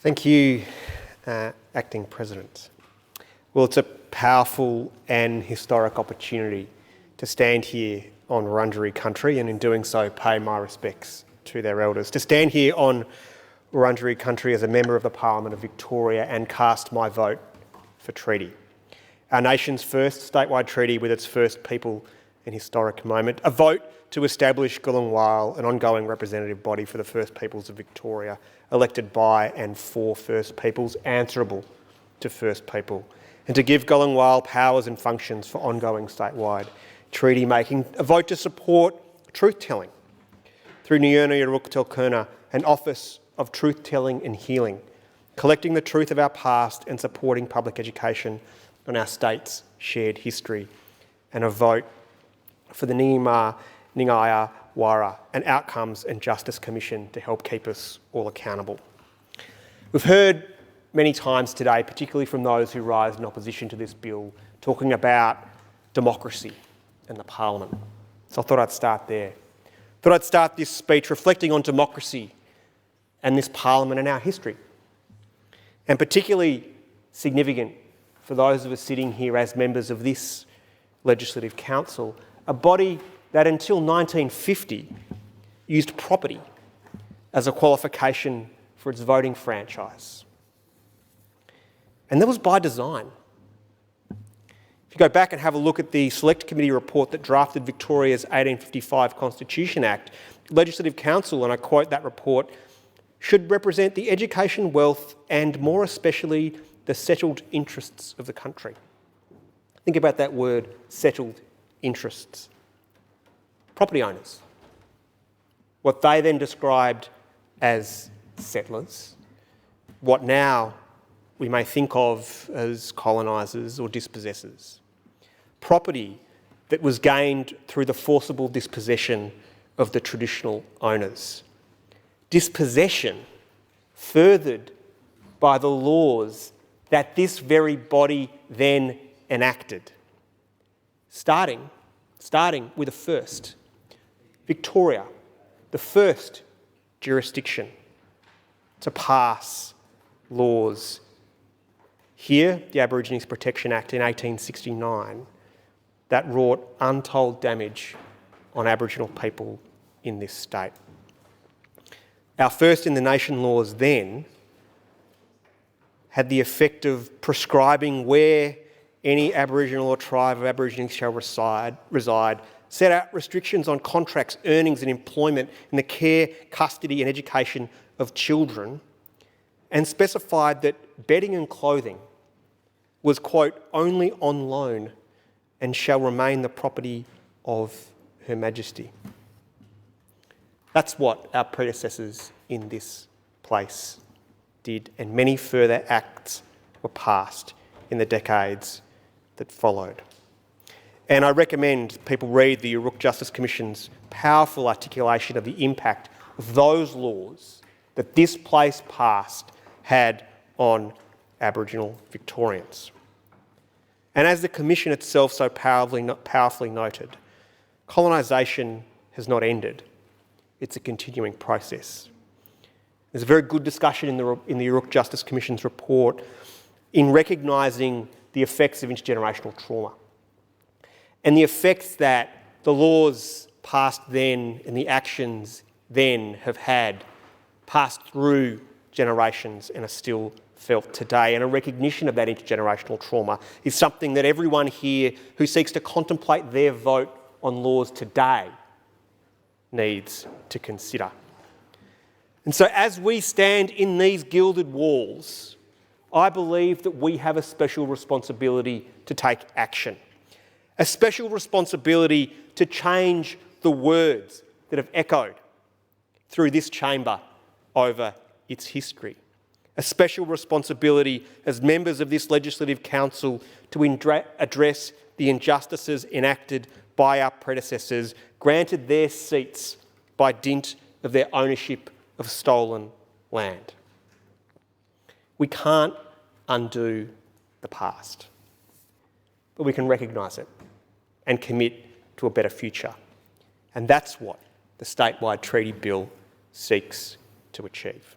Thank you, Acting President. Well, it's a powerful and historic opportunity to stand here on Wurundjeri country and in doing so pay my respects to their elders. To stand here on Wurundjeri country as a member of the Parliament of Victoria and cast my vote for treaty. Our nation's first statewide treaty with its first people and historic moment. A vote to establish Gellung Warl, an ongoing representative body for the First Peoples of Victoria, elected by and for First Peoples, answerable to First People, and to give Gellung Warl powers and functions for ongoing statewide treaty making. A vote to support truth-telling through Nyerna Yoorrook Telkuna, an office of truth-telling and healing, collecting the truth of our past and supporting public education on our state's shared history. And a vote for the Nginma Nganiga Wara, an Outcomes and Justice Commission to help keep us all accountable. We've heard many times today, particularly from those who rise in opposition to this bill, talking about democracy and the Parliament. So I thought I'd start there. I thought I'd start this speech reflecting on democracy and this Parliament and our history. And particularly significant for those of us sitting here as members of this Legislative Council, a body that until 1950 used property as a qualification for its voting franchise. And that was by design. If you go back and have a look at the Select Committee report that drafted Victoria's 1855 Constitution Act, the Legislative Council, and I quote that report, should represent the education, wealth and more especially the settled interests of the country. Think about that word, settled interests. Property owners, what they then described as settlers, what now we may think of as colonisers or dispossessors. Property that was gained through the forcible dispossession of the traditional owners. Dispossession furthered by the laws that this very body then enacted. Starting with a first. Victoria, the first jurisdiction to pass laws. Here, the Aborigines Protection Act in 1869, that wrought untold damage on Aboriginal people in this state. Our first in the nation laws then had the effect of prescribing where any Aboriginal or tribe of Aborigines shall reside, set out restrictions on contracts, earnings and employment in the care, custody and education of children, and specified that bedding and clothing was, quote, only on loan and shall remain the property of Her Majesty. That's what our predecessors in this place did, and many further acts were passed in the decades that followed. And I recommend people read the Yoorrook Justice Commission's powerful articulation of the impact of those laws that this place passed had on Aboriginal Victorians. And as the Commission itself so powerfully noted, colonisation has not ended. It's a continuing process. There's a very good discussion in the Yoorrook Justice Commission's report in recognising the effects of intergenerational trauma and the effects that the laws passed then and the actions then have had passed through generations and are still felt today. And a recognition of that intergenerational trauma is something that everyone here who seeks to contemplate their vote on laws today needs to consider. And so as we stand in these gilded walls, I believe that we have a special responsibility to take action. A special responsibility to change the words that have echoed through this chamber over its history. A special responsibility as members of this Legislative Council to address the injustices enacted by our predecessors, granted their seats by dint of their ownership of stolen land. We can't undo the past, but we can recognise it and commit to a better future. And that's what the statewide treaty bill seeks to achieve.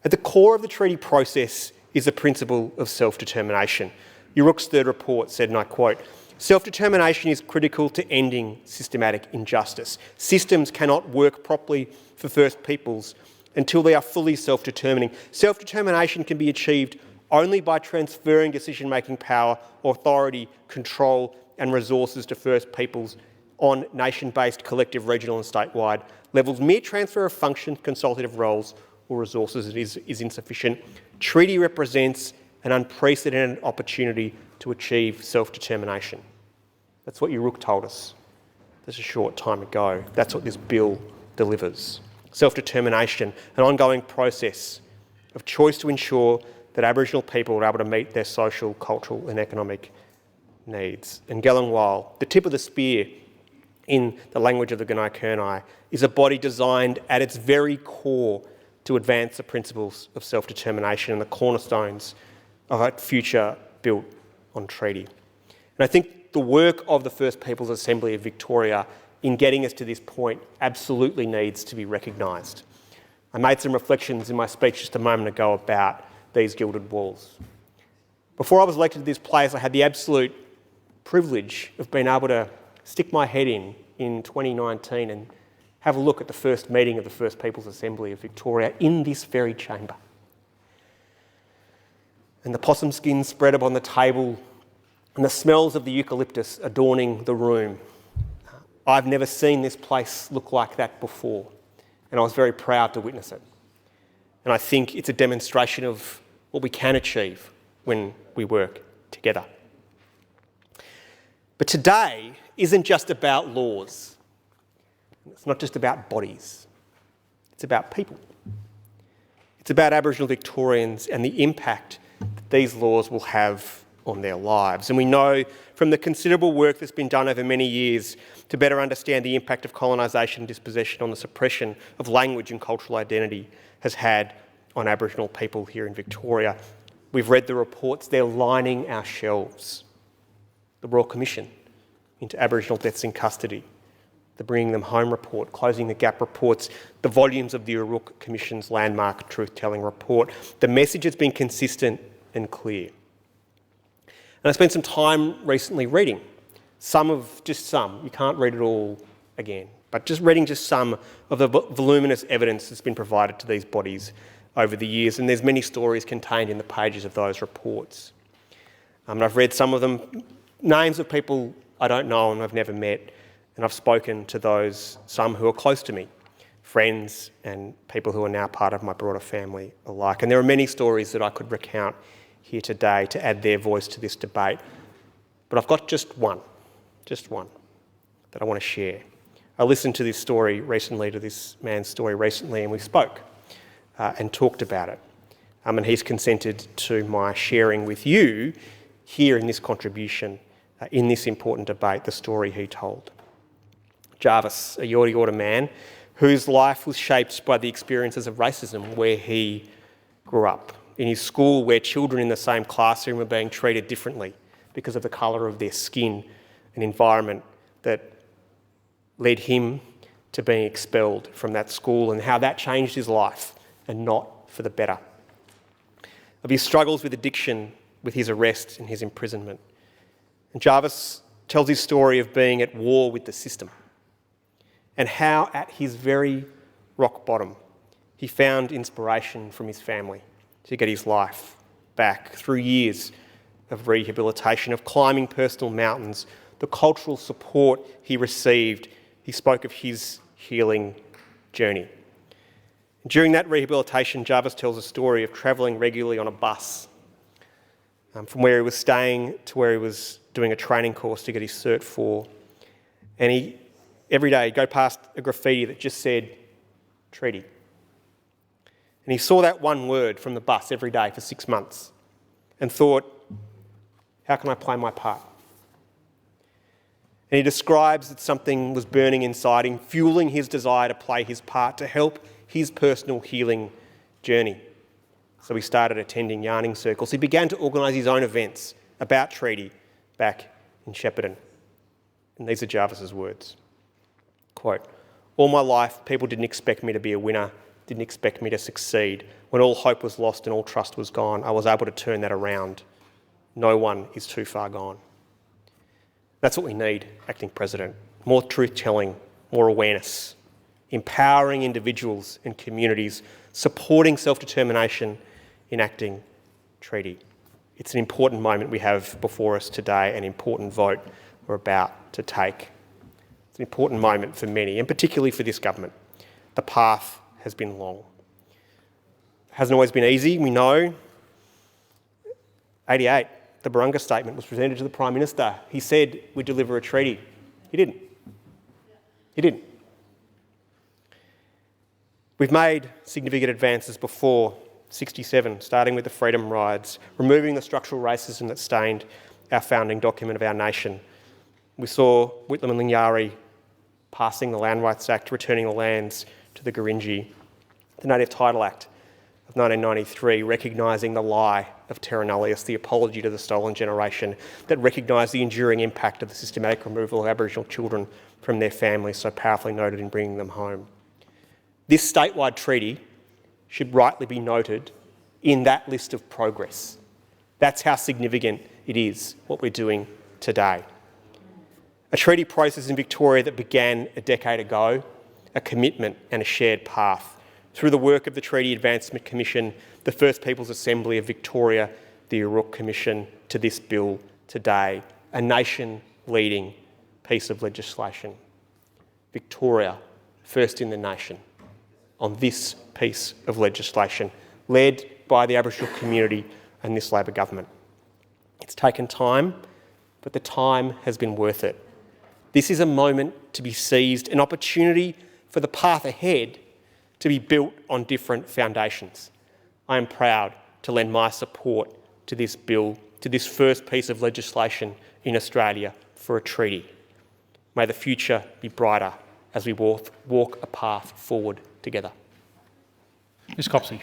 At the core of the treaty process is the principle of self-determination. Yoorrook's third report said, and I quote, "Self-determination is critical to ending systematic injustice. Systems cannot work properly for First Peoples until they are fully self-determining. Self-determination can be achieved only by transferring decision-making power, authority, control and resources to First Peoples on nation-based, collective, regional and statewide levels. Mere transfer of function, consultative roles or resources is insufficient. Treaty represents an unprecedented opportunity to achieve self-determination." That's what Yoorrook told us just a short time ago. That's what this bill delivers. Self-determination, an ongoing process of choice to ensure that Aboriginal people are able to meet their social, cultural and economic needs. And Gellung Warl, the tip of the spear in the language of the Gunai, is a body designed at its very core to advance the principles of self-determination and the cornerstones of a future built on treaty. And I think the work of the First Peoples Assembly of Victoria in getting us to this point absolutely needs to be recognised. I made some reflections in my speech just a moment ago about these gilded walls. Before I was elected to this place, I had the absolute privilege of being able to stick my head in 2019 and have a look at the first meeting of the First Peoples Assembly of Victoria in this very chamber. And the possum skins spread upon the table and the smells of the eucalyptus adorning the room. I've never seen this place look like that before, and I was very proud to witness it. And I think it's a demonstration of what we can achieve when we work together. But today isn't just about laws. It's not just about bodies. It's about people. It's about Aboriginal Victorians and the impact that these laws will have on their lives. And we know from the considerable work that's been done over many years to better understand the impact of colonisation and dispossession on the suppression of language and cultural identity has had on Aboriginal people here in Victoria. We've read the reports, they're lining our shelves. The Royal Commission into Aboriginal deaths in custody, the Bringing Them Home report, Closing the Gap reports, the volumes of the Yoorrook Commission's landmark truth-telling report. The message has been consistent and clear. And I spent some time recently reading some, you can't read it all again, but just reading just some of the voluminous evidence that's been provided to these bodies over the years, and there's many stories contained in the pages of those reports. And I've read some of them, names of people I don't know and I've never met, and I've spoken to some who are close to me, friends and people who are now part of my broader family alike. And there are many stories that I could recount here today to add their voice to this debate. But I've got just one that I want to share. I listened to this man's story recently, and we spoke and talked about it. And he's consented to my sharing with you here in this contribution, in this important debate, the story he told. Jarvis, a Yorta Yorta man whose life was shaped by the experiences of racism where he grew up. In his school, where children in the same classroom were being treated differently because of the colour of their skin, an environment that led him to being expelled from that school, and how that changed his life and not for the better. Of his struggles with addiction, with his arrest and his imprisonment. And Jarvis tells his story of being at war with the system and how at his very rock bottom he found inspiration from his family to get his life back through years of rehabilitation, of climbing personal mountains, the cultural support he received. He spoke of his healing journey. During that rehabilitation, Jarvis tells a story of travelling regularly on a bus from where he was staying to where he was doing a training course to get his Cert 4. And every day he'd go past a graffiti that just said, treaty. And he saw that one word from the bus every day for 6 months and thought, how can I play my part? And he describes that something was burning inside him, fueling his desire to play his part, to help his personal healing journey. So he started attending yarning circles. He began to organise his own events about treaty back in Shepparton. And these are Jarvis's words. Quote, "All my life, people didn't expect me to be a winner, didn't expect me to succeed. When all hope was lost and all trust was gone, I was able to turn that around. No one is too far gone. That's what we need, Acting President. More truth-telling, more awareness, empowering individuals and communities, supporting self-determination, enacting treaty. It's an important moment we have before us today, an important vote we're about to take. It's an important moment for many, and particularly for this government. The path has been long. It hasn't always been easy, we know. 88, the Barunga Statement was presented to the Prime Minister. He said we'd deliver a treaty. He didn't. He didn't. We've made significant advances before 67, starting with the freedom rides, removing the structural racism that stained our founding document of our nation. We saw Whitlam and Lingyari passing the Land Rights Act, returning the lands to the Gurindji, the Native Title Act of 1993, recognising the lie of terra nullius, the apology to the stolen generation, that recognised the enduring impact of the systematic removal of Aboriginal children from their families, so powerfully noted in bringing them home. This statewide treaty should rightly be noted in that list of progress. That's how significant it is, what we're doing today. A treaty process in Victoria that began a decade ago, a commitment and a shared path. Through the work of the Treaty Advancement Commission, the First Peoples Assembly of Victoria, the Yoorrook Commission, to this bill today, a nation-leading piece of legislation. Victoria, first in the nation, on this piece of legislation, led by the Aboriginal community and this Labor government. It's taken time, but the time has been worth it. This is a moment to be seized, an opportunity for the path ahead to be built on different foundations. I am proud to lend my support to this bill, to this first piece of legislation in Australia for a treaty. May the future be brighter as we walk a path forward together. Ms Copsey.